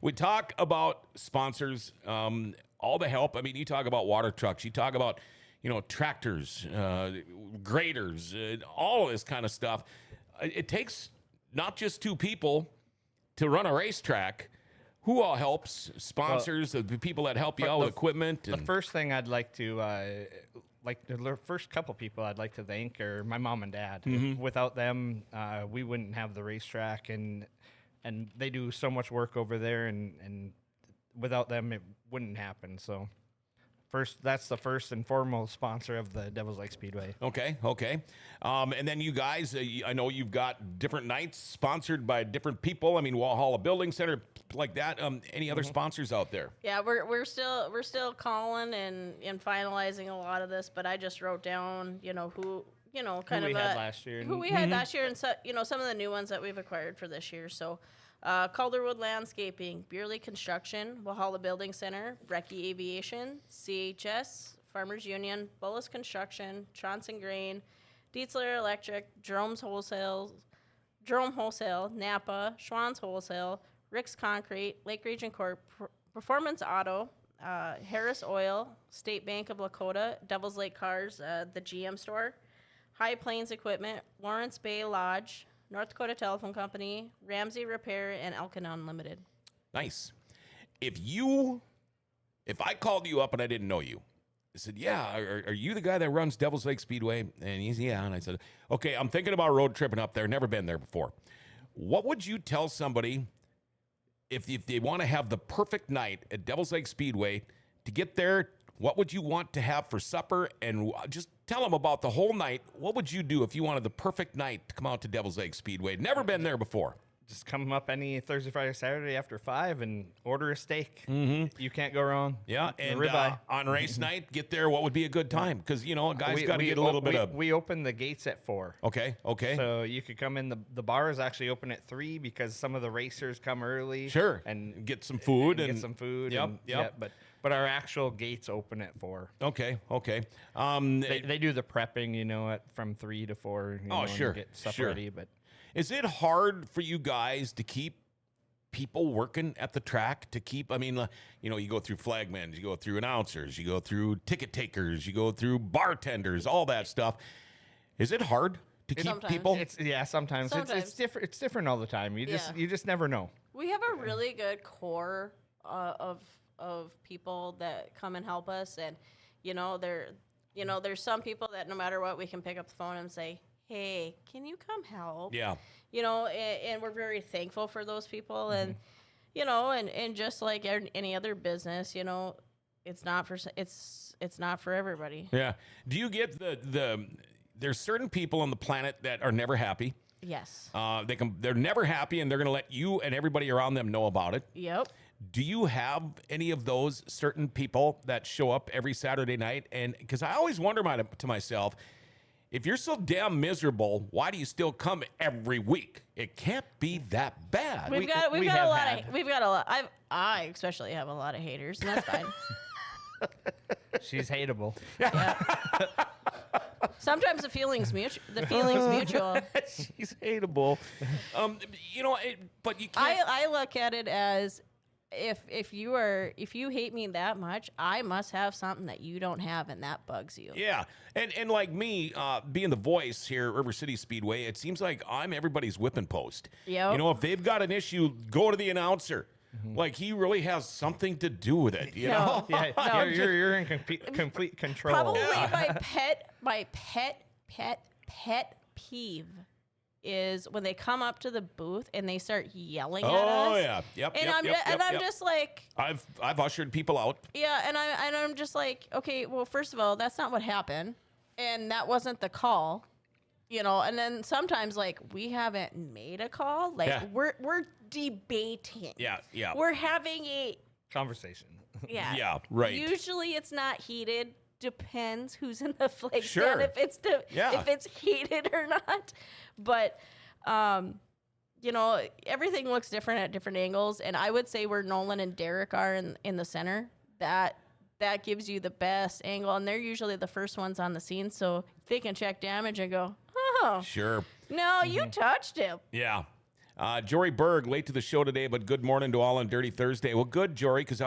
We talk about sponsors, all the help. I mean, you talk about water trucks. You talk about, tractors, graders, all of this kind of stuff. It takes not just two people to run a racetrack. Who all helps? Sponsors, the people that help you out with equipment. The first thing I'd like to, the first couple people I'd like to thank are my mom and dad. Without them, we wouldn't have the racetrack, and they do so much work over there, and without them, it wouldn't happen. So that's the first and foremost sponsor of the Devil's Lake Speedway. Okay. And then you guys, I know you've got different nights sponsored by different people. I mean, Walhalla Building Center, like that. Any other sponsors out there? Yeah, we're still calling and finalizing a lot of this, but I just wrote down, who we had last year, and some of the new ones that we've acquired for this year. So, Calderwood Landscaping, Beerley Construction, Walhalla Building Center, Brecky Aviation, CHS, Farmers Union, Bullis Construction, Tronson Grain, Dietzler Electric, Jerome Wholesale, Napa, Schwann's Wholesale, Rick's Concrete, Lake Region Corp, Performance Auto, Harris Oil, State Bank of Lakota, Devil's Lake Cars, the GM Store, High Plains Equipment, Lawrence Bay Lodge, North Dakota Telephone Company, Ramsey Repair, and Elkin Unlimited. Nice. If I called you up and I didn't know you, I said, yeah, are you the guy that runs Devil's Lake Speedway? And he's, yeah. And I said, okay, I'm thinking about road tripping up there. Never been there before. What would you tell somebody if they want to have the perfect night at Devil's Lake Speedway to get there? What would you want to have for supper? And just tell them about the whole night. What would you do if you wanted the perfect night to come out to Devil's Lake Speedway? Never been there before. Just come up any Thursday, Friday, Saturday after 5 and order a steak. You can't go wrong. Yeah, and on race night, get there. What would be a good time? Because, a guy's got to get a little bit of... We open the gates at 4. Okay. So you could come in. The bar is actually open at 3 because some of the racers come early. Sure. And get some food. Get some food. Yep. Yeah, but our actual gates open at 4. Okay. They do the prepping, from 3 to 4. Sure. And get stuff ready, but... Is it hard for you guys to keep people working at the track? You go through flagmen, you go through announcers, you go through ticket takers, you go through bartenders, all that stuff. Is it hard to keep people? Sometimes. It's different. It's different all the time. You just never know. We have a really good core of people that come and help us, and there's some people that no matter what, we can pick up the phone and say, hey, can you come help? Yeah. And we're very thankful for those people. And, and just like any other business, it's not for everybody. Yeah. Do you get there's certain people on the planet that are never happy. Yes. They're never happy, and they're going to let you and everybody around them know about it. Yep. Do you have any of those certain people that show up every Saturday night? And because I always wonder to myself, if you're so damn miserable, why do you still come every week? It can't be that bad. We've got a lot. I especially have a lot of haters, and that's fine. She's hateable. Yeah. Sometimes the feeling's mutual. She's hateable. But you can't. I look at it as if you hate me that much, I must have something that you don't have, and that bugs you. Yeah, and like me, being the voice here at River City Speedway, it seems like I'm everybody's whipping post. Yep. You know, if they've got an issue, go to the announcer. Like he really has something to do with it. You know? Yeah, No, you're in complete control. Probably my pet peeve is when they come up to the booth and they start yelling at us. Oh yeah, yep. And yep, I'm just like, I've ushered people out. yeah, and I'm just like, okay, well, first of all, that's not what happened, and that wasn't the call, you know. And then sometimes like we haven't made a call, like we're debating. Yeah. We're having a conversation. yeah. Yeah, right. Usually it's not heated. Depends who's in the flag Sure. stand, if it's heated or not. But you know, everything looks different at different angles, and I would say where Nolan and Derek are in the center, that gives you the best angle, and they're usually the first ones on the scene, so they can check damage and go, oh, Sure. no, you touched him. Yeah. Jory Berg, late to the show today, but good morning to all on Dirty Thursday. Well, good, Jory, because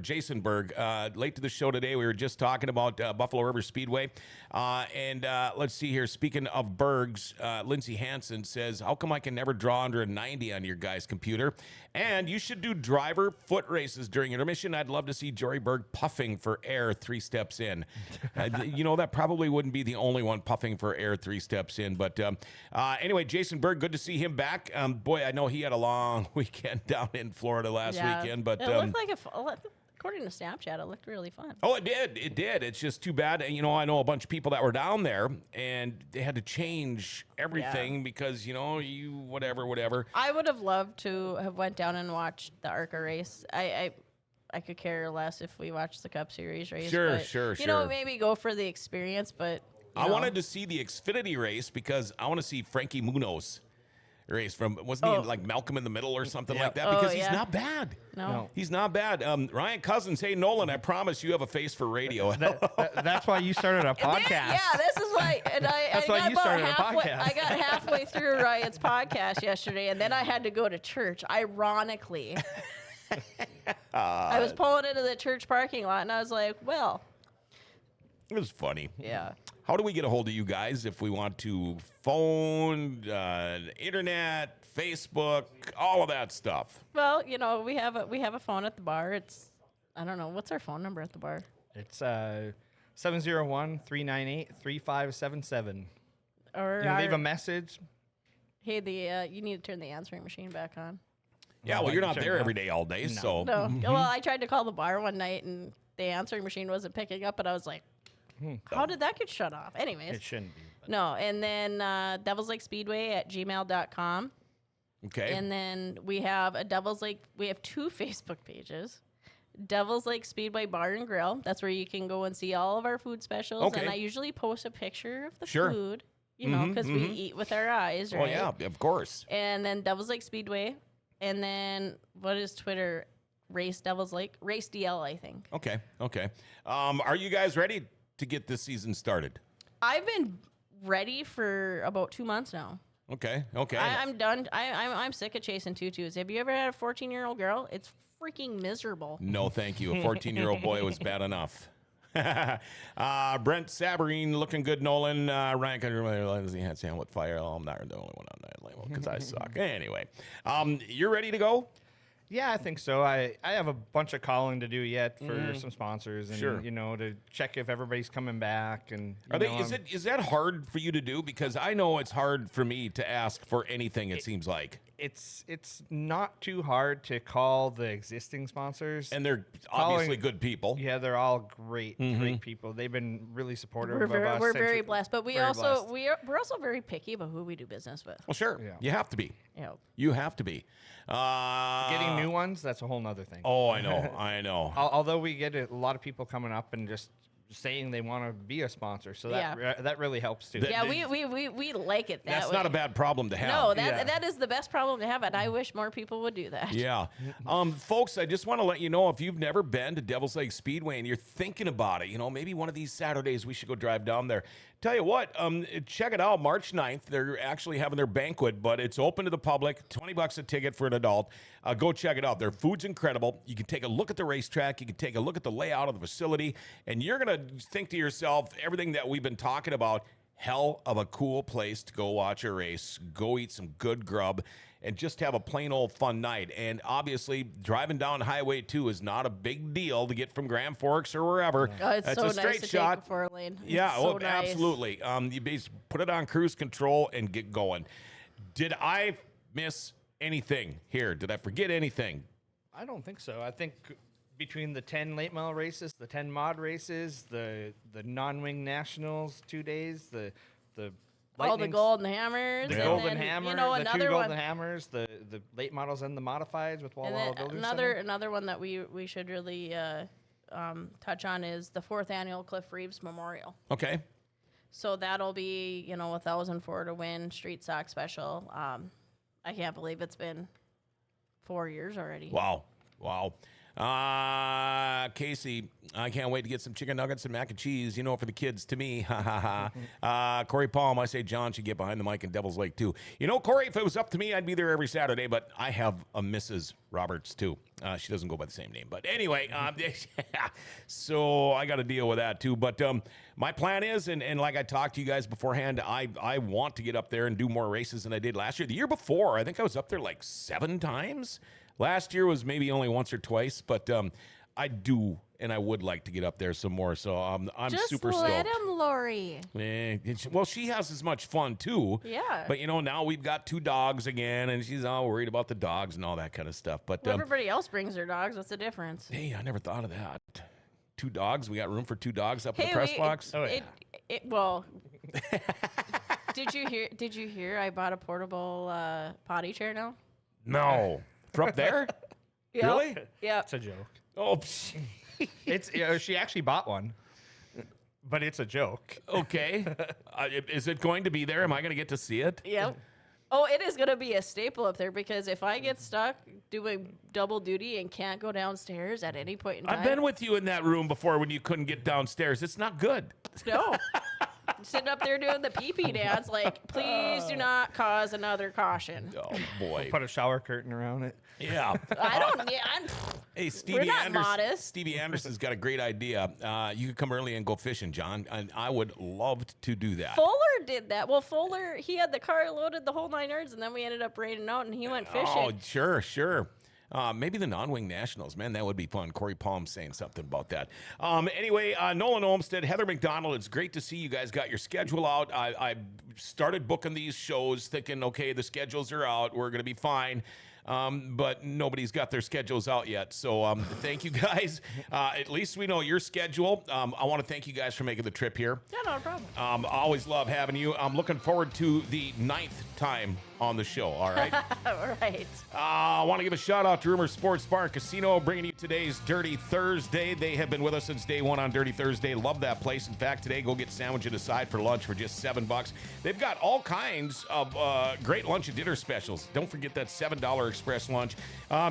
Jason Berg, late to the show today. We were just talking about Buffalo River Speedway. And let's see here. Speaking of Bergs, Lindsey Hansen says, how come I can never draw under a 90 on your guys' computer? And you should do driver foot races during intermission. I'd love to see Jory Berg puffing for air 3 steps in. You know, that probably wouldn't be the only one puffing for air 3 steps in. But anyway, Jason Berg, good to see him back. Boy, I know he had a long weekend down in Florida last weekend. But it looked like according to Snapchat, it looked really fun. Oh, it did. It did. It's just too bad. You know, I know a bunch of people that were down there, and they had to change everything because, you know, whatever. I would have loved to have went down and watched the ARCA race. I could care less if we watched the Cup Series race. Sure. You know, maybe go for the experience, but I wanted to see the Xfinity race because I want to see Frankie Munoz race from, wasn't he like Malcolm in the Middle or something like that? Because he's not bad. No. He's not bad. Ryan Cousins, hey, Nolan, I promise you have a face for radio. That's why you started a podcast. Yeah, this is why. And I got about halfway. I got halfway through Ryan's podcast yesterday, and then I had to go to church. Ironically, I was pulling into the church parking lot, and I was like, well. It was funny. Yeah. How do we get a hold of you guys if we want to phone, internet, Facebook, all of that stuff? Well, you know, we have a phone at the bar. It's, I don't know, what's our phone number at the bar? It's 701-398-3577. Or you leave a message. Hey, you need to turn the answering machine back on. Yeah, well, you're not there every day all day, so. No. Well, I tried to call the bar one night, and the answering machine wasn't picking up, and I was like, how did that get shut off? Anyways. It shouldn't be. But. No, and then Devil's Lake Speedway at gmail.com. Okay. And then we have we have 2 Facebook pages. Devil's Lake Speedway Bar and Grill. That's where you can go and see all of our food specials. Okay. And I usually post a picture of the Sure. food, you know, because we eat with our eyes, right? Oh, yeah, of course. And then Devil's Lake Speedway. And then what is Twitter? Race Devil's Lake? Race DL, I think. Okay. Are you guys ready to get this season started? I've been ready for about 2 months now. Okay. I'm done. I'm sick of chasing tutus. Have you ever had a 14-year-old girl? It's freaking miserable. No, thank you. A 14-year-old boy was bad enough. Brent Sabarine looking good. Nolan Ryan he had Sam with fire. I'm not the only one on that label because I suck. Anyway, you're ready to go? Yeah, I think so. I have a bunch of calling to do yet for some sponsors, and you know, to check if everybody's coming back. And is that hard for you to do? Because I know it's hard for me to ask for anything. It seems like it's not too hard to call the existing sponsors, and they're obviously good people. Yeah, they're all great people. They've been really supportive of us. We're very blessed, but we're also very picky about who we do business with. Well, sure, you have to be. Yeah, you have to be. Getting new ones, that's a whole nother thing. Oh, I know. Although we get a lot of people coming up and just saying they want to be a sponsor. So that really helps too. Yeah, we like it that That's way. not a bad problem to have. No, that is the best problem to have, and I wish more people would do that. Yeah. Folks, I just want to let you know, if you've never been to Devil's Lake Speedway and you're thinking about it, maybe one of these Saturdays we should go drive down there. Tell you what, check it out, March 9th. They're actually having their banquet, but it's open to the public, $20 a ticket for an adult. Go check it out. Their food's incredible. You can take a look at the racetrack. You can take a look at the layout of the facility, and you're going to think to yourself, everything that we've been talking about, hell of a cool place to go watch a race, go eat some good grub, and just have a plain old fun night. And obviously, driving down Highway 2 is not a big deal to get from Grand Forks or wherever. Oh, it's That's so a straight nice shot. to take a 4-lane. Yeah, so nice. absolutely. You basically put it on cruise control and get going. Did I miss anything here? Did I forget anything? I don't think so. I think between the 10 late model races, the 10 mod races, the non-wing nationals 2 days, the all the golden hammers. The and golden then, hammer, the the two another golden one. hammers, the late models and the modifieds with Walla And Walla then Building Center. another one that we should really touch on is the 4th annual Cliff Reeves Memorial. Okay. So that'll be, $1,004 to win street stock special. I can't believe it's been 4 years already. Wow. Casey, I can't wait to get some chicken nuggets and mac and cheese, for the kids, to me. Corey Palm, I say John should get behind the mic in Devil's Lake, too. Corey, if it was up to me, I'd be there every Saturday, but I have a Mrs. Roberts, too. She doesn't go by the same name. But anyway, so I got to deal with that, too. But my plan is, and like I talked to you guys beforehand, I want to get up there and do more races than I did last year. The year before, I think I was up there like 7 times. Last year was maybe only once or twice, but I do, and I would like to get up there some more. So I'm super stoked. Just let him, Lori. Well, she has as much fun, too. Yeah. But, now we've got 2 dogs again, and she's all worried about the dogs and all that kind of stuff. But Well, everybody else brings their dogs. What's the difference? Hey, I never thought of that. 2 dogs? We got room for 2 dogs up in the press box? Well, did you hear I bought a portable potty chair now? No. From up there? Yep. Really? Yeah. It's a joke. Oh, She actually bought one, but it's a joke. okay. Is it going to be there? Am I going to get to see it? Yep. Oh, it is going to be a staple up there because if I get stuck doing double duty and can't go downstairs at any point in time. I've been with you in that room before when you couldn't get downstairs. It's not good. No. Sitting up there doing the pee-pee dance, like, please do not cause another caution. Oh, boy. Put a shower curtain around it. Yeah. I don't. Yeah, Hey, we're not modest. Stevie Anderson's got a great idea. You could come early and go fishing, John, and I would love to do that. Fuller did that. Well, Fuller, he had the car loaded the whole 9 yards, and then we ended up raining out, and he went fishing. Oh, sure. Maybe the non-wing nationals, man, that would be fun. Corey Palm saying something about that. Anyway, Nolan Olmstead, Heather MacDonald, it's great to see you guys got your schedule out. I started booking these shows thinking, okay, the schedules are out. We're going to be fine. But nobody's got their schedules out yet. So thank you guys. At least we know your schedule. I want to thank you guys for making the trip here. Yeah, no problem. I always love having you. I'm looking forward to the 9th time on the show, all right? All right. I want to give a shout out to Rumor Sports Bar and Casino, bringing you today's Dirty Thursday. They have been with us since day one on Dirty Thursday. Love that place. In fact, today, go get sandwich and a side for lunch for just $7. They've got all kinds of great lunch and dinner specials. Don't forget that $7 express lunch.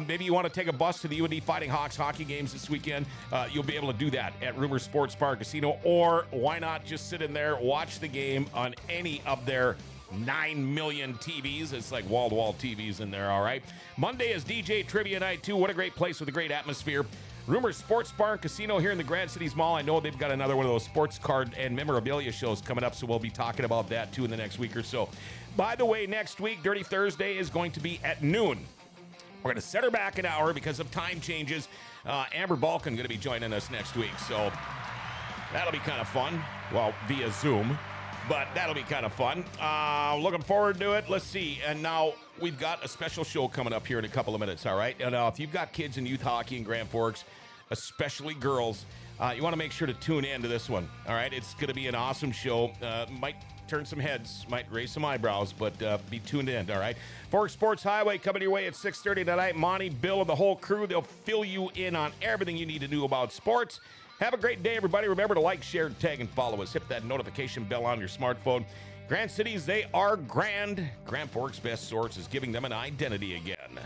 Maybe you want to take a bus to the UND Fighting Hawks hockey games this weekend. You'll be able to do that at Rumor Sports Bar and Casino, or why not just sit in there, watch the game on any of their 9 million TVs. It's like wall-to-wall TVs in there, all right? Monday is DJ Trivia Night, too. What a great place with a great atmosphere. Rumor Sports Bar and Casino here in the Grand Cities Mall. I know they've got another one of those sports card and memorabilia shows coming up, so we'll be talking about that, too, in the next week or so. By the way, next week, Dirty Thursday is going to be at noon. We're going to set her back an hour because of time changes. Amber Balkan going to be joining us next week, so that'll be kind of fun. Well, via Zoom. But that'll be kind of fun. Looking forward to it. Let's see. And now we've got a special show coming up here in a couple of minutes, all right? And if you've got kids in youth hockey in Grand Forks, especially girls, you want to make sure to tune in to this one, all right? It's going to be an awesome show. Might turn some heads, might raise some eyebrows, but be tuned in, all right? Forks Sports Highway coming your way at 6:30 tonight. Monty, Bill, and the whole crew, they'll fill you in on everything you need to know about sports. Have a great day, everybody. Remember to like, share, tag, and follow us. Hit that notification bell on your smartphone. Grand Cities, they are grand. Grand Forks Best Source is giving them an identity again.